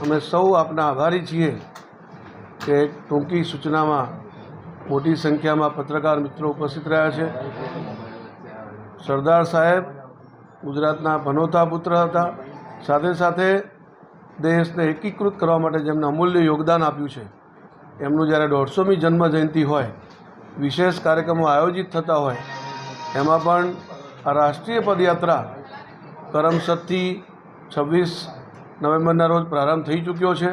અમે સૌ આપના આભારી છીએ કે ટૂંકી સૂચનામાં મોટી સંખ્યામાં પત્રકાર મિત્રો ઉપસ્થિત રહ્યા છે। સરદાર સાહેબ ગુજરાતના પનોતા પુત્ર હતા, સાથે સાથે દેશને એકીકૃત કરવા માટે જેમને અમૂલ્ય યોગદાન આપ્યું છે, એમનું જ્યારે 150મી જન્મ જયંતિ હોય, વિશેષ કાર્યક્રમો આયોજિત થતા હોય, એમાં પણ આ રાષ્ટ્રીય પદયાત્રા કરમસદથી 26 નવેમ્બરના રોજ પ્રારંભ થઈ ચૂક્યો છે।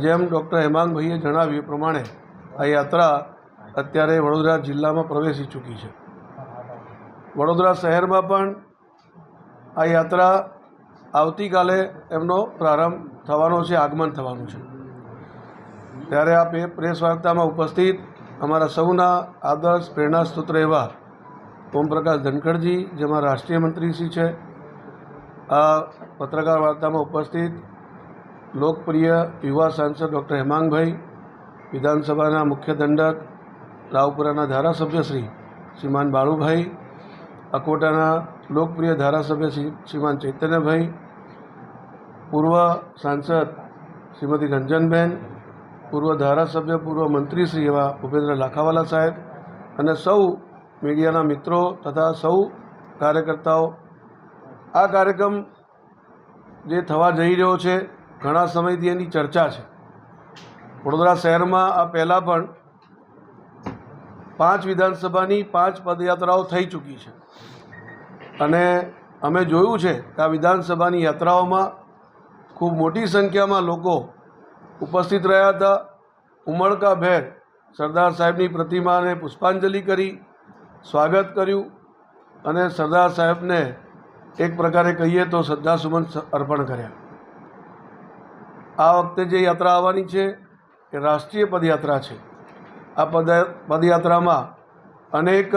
જેમ ડૉક્ટર હેમાંગભાઈએ જણાવ્યું એ પ્રમાણે આ યાત્રા અત્યારે વડોદરા જિલ્લામાં પ્રવેશી ચૂકી છે। વડોદરા શહેરમાં પણ આ યાત્રા આવતીકાલે એમનો પ્રારંભ થવાનો છે, આગમન થવાનું છે। ત્યારે આ પ્રેસ વાર્તામાં ઉપસ્થિત અમારા સૌના આદર્શ પ્રેરણા સ્ત્રોત એવા ઓમપ્રકાશ ધનખડજી, જેમાં રાષ્ટ્રીય મંત્રીશ્રી છે, આ પત્રકાર વાર્તામાં ઉપસ્થિત લોકપ્રિય યુવા સાંસદ ડૉક્ટર હેમાંગભાઈ, વિધાનસભાના મુખ્ય દંડક રાવપુરાના ધારાસભ્ય શ્રીમાન બાળુભાઈ, અકોટાના લોકપ્રિય ધારાસભ્ય શ્રીમાન ચૈતન્યભાઈ, પૂર્વ સાંસદ શ્રીમતી રંજનબેન, પૂર્વ ધારાસભ્ય પૂર્વ મંત્રીશ્રી એવા ભૂપેન્દ્ર લાખાવાલા સાહેબ અને સૌ મીડિયાના મિત્રો તથા સૌ કાર્યકર્તાઓ, આ કાર્યક્રમ જે થવા જઈ રહ્યો છે ઘણા સમયથી એની ચર્ચા છે। વડોદરા શહેરમાં આ પહેલાં પણ 5 વિધાનસભાની 5 પદયાત્રાઓ થઈ ચૂકી છે અને અમે જોયું છે કે આ વિધાનસભાની યાત્રાઓમાં ખૂબ મોટી સંખ્યામાં લોકો ઉપસ્થિત રહ્યા હતા। ઉમળકાભેર સરદાર સાહેબની પ્રતિમાને પુષ્પાંજલિ કરી, સ્વાગત કર્યું અને સરદાર સાહેબને એક પ્રકારે કહીએ તો શ્રદ્ધાસુમન અર્પણ કર્યા। આ વખતે જે યાત્રા આવવાની છે એ રાષ્ટ્રીય પદયાત્રા છે। આ પદયાત્રામાં અનેક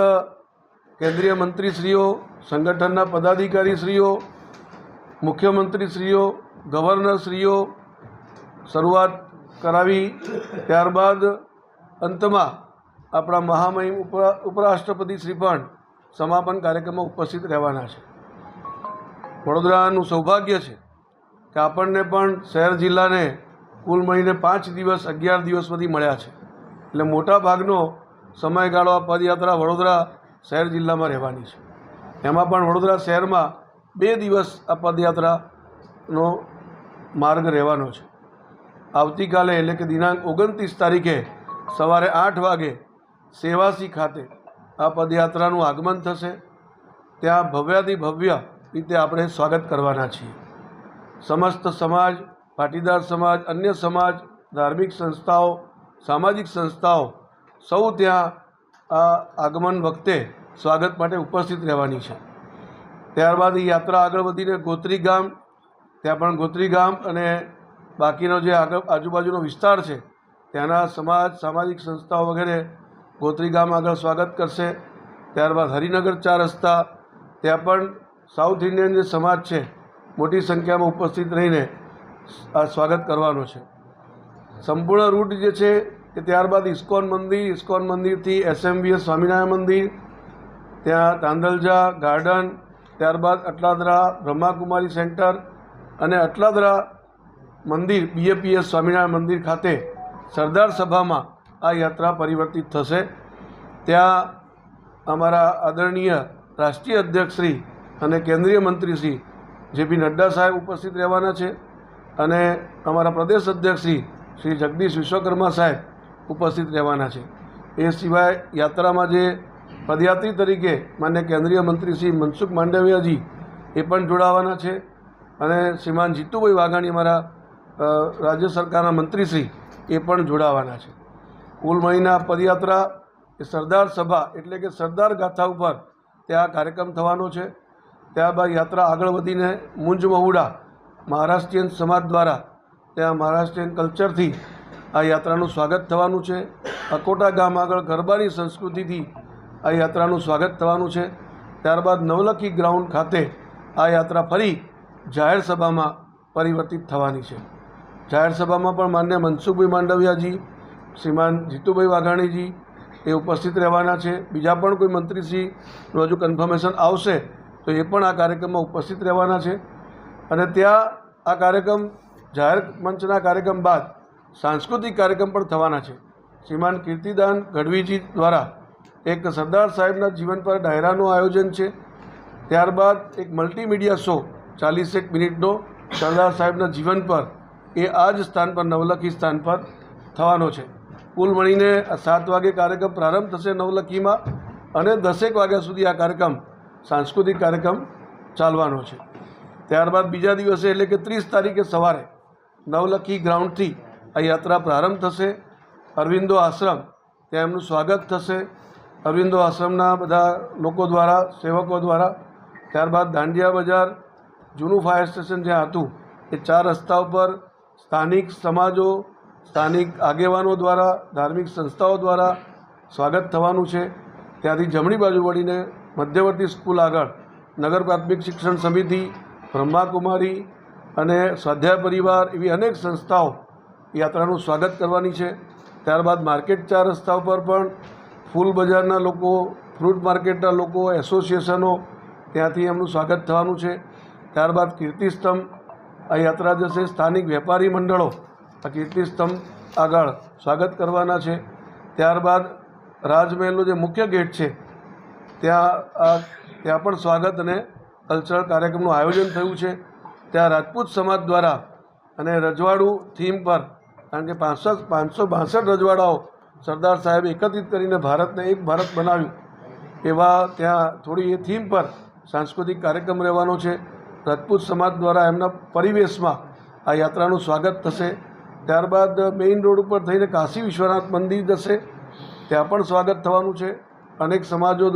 કેન્દ્રીય મંત્રીશ્રીઓ, સંગઠનના પદાધિકારીશ્રીઓ, મુખ્યમંત્રીશ્રીઓ, ગવર્નરશ્રીઓ શરૂઆત કરાવી, ત્યારબાદ અંતમાં આપણા મહામહિમ ઉપરાષ્ટ્રપતિ શ્રી પણ સમાપન કાર્યક્રમમાં ઉપસ્થિત રહેવાના છે। વડોદરાનું સૌભાગ્ય છે કે આપણને પણ શહેર જિલ્લાને કુલ મળીને 5 દિવસ 11 દિવસ સુધી મળ્યા છે, એટલે મોટા ભાગનો સમયગાળો આ પદયાત્રા વડોદરા શહેર જિલ્લામાં રહેવાની છે। એમાં પણ વડોદરા શહેરમાં 2 દિવસ આ પદયાત્રાનો માર્ગ રહેવાનો છે। આવતીકાલે એટલે કે દિનાંક 29 તારીખે સવારે 8 વાગે સેવાસી ખાતે આ પદયાત્રાનું આગમન થશે। ત્યાં ભવ્યાતિ ભવ્ય રીતે આપણે સ્વાગત કરવાના છીએ। સમસ્ત સમાજ, પાટીદાર સમાજ, અન્ય સમાજ, ધાર્મિક સંસ્થાઓ, સામાજિક સંસ્થાઓ સૌ ત્યાં આ આગમન વખતે સ્વાગત માટે ઉપસ્થિત રહેવાની છે। ત્યારબાદ એ યાત્રા આગળ વધીને ગોત્રી ગામ, ત્યાં પણ ગોત્રી ગામ અને બાકીનો જે આજુબાજુનો વિસ્તાર છે ત્યાંના સમાજ, સામાજિક સંસ્થાઓ વગેરે ગોત્રી ગામ આગળ સ્વાગત કરશે। ત્યારબાદ હરિનગર 4 રસ્તા, ત્યાં પણ સાઉથ ઇન્ડિયન જે સમાજ છે મોટી સંખ્યામાં ઉપસ્થિત રહીને આ સ્વાગત કરવાનો છે। સંપૂર્ણ રૂટ જે છે એ ત્યારબાદ ઇસ્કોન મંદિરથી SMVS સ્વામિનારાયણ મંદિર, ત્યાં તાંદલજા ગાર્ડન, ત્યારબાદ અટલાદરા બ્રહ્માકુમારી સેન્ટર અને અટલાદરા મંદિર BAPS સ્વામિનારાયણ મંદિર ખાતે સરદાર સભામાં આ યાત્રા પરિવર્તિત થશે। ત્યાં અમારા આદરણીય રાષ્ટ્રીય અધ્યક્ષ શ્રી અને કેન્દ્રીય મંત્રી શ્રી JP નડ્ડા સાહેબ ઉપસ્થિત રહેવાના છે અને અમારા પ્રદેશ અધ્યક્ષ શ્રી જગદીશ વિશ્વકર્મા સાહેબ ઉપસ્થિત રહેવાના છે। એ સિવાય યાત્રામાં જે પદયાત્રી તરીકે માન્ય કેન્દ્રીય મંત્રી શ્રી મનસુખ માંડવિયાજી એ પણ જોડાવાના છે અને શ્રીમાન જીતુભાઈ વાઘાણી અમારા રાજ્ય સરકારના મંત્રીશ્રી એ પણ જોડાવાના છે। કુલ મળીને આ પદયાત્રા એ સરદાર સભા એટલે કે સરદાર ગાથા ઉપર ત્યાં કાર્યક્રમ થવાનો છે। ત્યારબાદ યાત્રા આગળ વધીને મુંજ મહુડા મહારાષ્ટ્રીયન સમાજ દ્વારા ત્યાં મહારાષ્ટ્રીયન કલ્ચરથી આ યાત્રાનું સ્વાગત થવાનું છે। અકોટા ગામ આગળ ગરબાની સંસ્કૃતિથી આ યાત્રાનું સ્વાગત થવાનું છે। ત્યારબાદ નવલખી ગ્રાઉન્ડ ખાતે આ યાત્રા ફરી જાહેર સભામાં પરિવર્તિત થવાની છે। જાહેર સભામાં પણ માન્ય મનસુખભાઈ માંડવિયાજી, શ્રીમાન જીતુભાઈ વાઘાણીજી એ ઉપસ્થિત રહેવાના છે। બીજા પણ કોઈ મંત્રીશ્રીનું હજુ કન્ફર્મેશન આવશે તો એ પણ આ કાર્યક્રમમાં ઉપસ્થિત રહેવાના છે અને ત્યાં આ કાર્યક્રમ જાહેર મંચના કાર્યક્રમ બાદ સાંસ્કૃતિક કાર્યક્રમ પણ થવાના છે. શ્રીમાન કીર્તિદાન ગઢવીજી દ્વારા એક સરદાર સાહેબના જીવન પર ડાયરાનું આયોજન છે. ત્યારબાદ એક મલ્ટીમીડિયા શો 40 મિનિટનો સરદાર સાહેબના જીવન પર એ આ જ સ્થાન પર નવલખી સ્થાન પર થવાનો છે. કુલ મળીને 7 વાગે કાર્યક્રમ પ્રારંભ થશે નવલખીમાં અને 10 વાગ્યા સુધી આ કાર્યક્રમ સાંસ્કૃતિક કાર્યક્રમ ચાલવાનો છે. ત્યારબાદ બીજા દિવસે એટલે કે 30 તારીખે સવારે નવલખી ગ્રાઉન્ડથી આ યાત્રા પ્રારંભ થશે. અરવિંદો આશ્રમ ત્યાં એમનું સ્વાગત થશે અરવિંદો આશ્રમના બધા લોકો દ્વારા, સેવકો દ્વારા. ત્યારબાદ દાંડિયા બજાર, જૂનું ફાયર સ્ટેશન જ્યાં હતું એ 4 રસ્તા ઉપર સ્થાનિક સમાજો, સ્થાનિક આગેવાનો દ્વારા, ધાર્મિક સંસ્થાઓ દ્વારા સ્વાગત થવાનું છે. ત્યાંથી જમણી બાજુ વળીને મધ્યવર્તી સ્કૂલ આગળ નગર પ્રાથમિક શિક્ષણ સમિતિ, બ્રહ્માકુમારી અને સ્વાધ્યાય પરિવાર એવી અનેક સંસ્થાઓ યાત્રાનું સ્વાગત કરવાની છે. ત્યારબાદ માર્કેટ 4 રસ્તા ઉપર પણ ફૂલ બજારના લોકો, ફ્રૂટ માર્કેટના લોકો, એસોસિએશનો ત્યાંથી એમનું સ્વાગત થવાનું છે. ત્યારબાદ કીર્તિસ્તંભ આ યાત્રા જશે. સ્થાનિક વેપારી મંડળો આ કીર્તિસ્તંભ આગળ સ્વાગત કરવાના છે. ત્યારબાદ રાજમહેલનો જે મુખ્ય ગેટ છે ત્યાં પણ સ્વાગત અને કલ્ચરલ કાર્યક્રમનું આયોજન થયું છે. ત્યાં રાજપૂત સમાજ દ્વારા અને રજવાડું થીમ પર, કારણ કે 562 રજવાડાઓ સરદાર સાહેબે એકત્રિત કરીને ભારતને એક ભારત બનાવ્યું એવા ત્યાં થોડી એ થીમ પર સાંસ્કૃતિક કાર્યક્રમ રહેવાનો છે. રાજપૂત સમાજ દ્વારા એમના પરિવેશમાં આ યાત્રાનું સ્વાગત થશે. ત્યારબાદ મેઇન રોડ ઉપર થઈને કાશી વિશ્વનાથ મંદિર જશે, ત્યાં પણ સ્વાગત થવાનું છે. અનેક સમાજો દ્વારા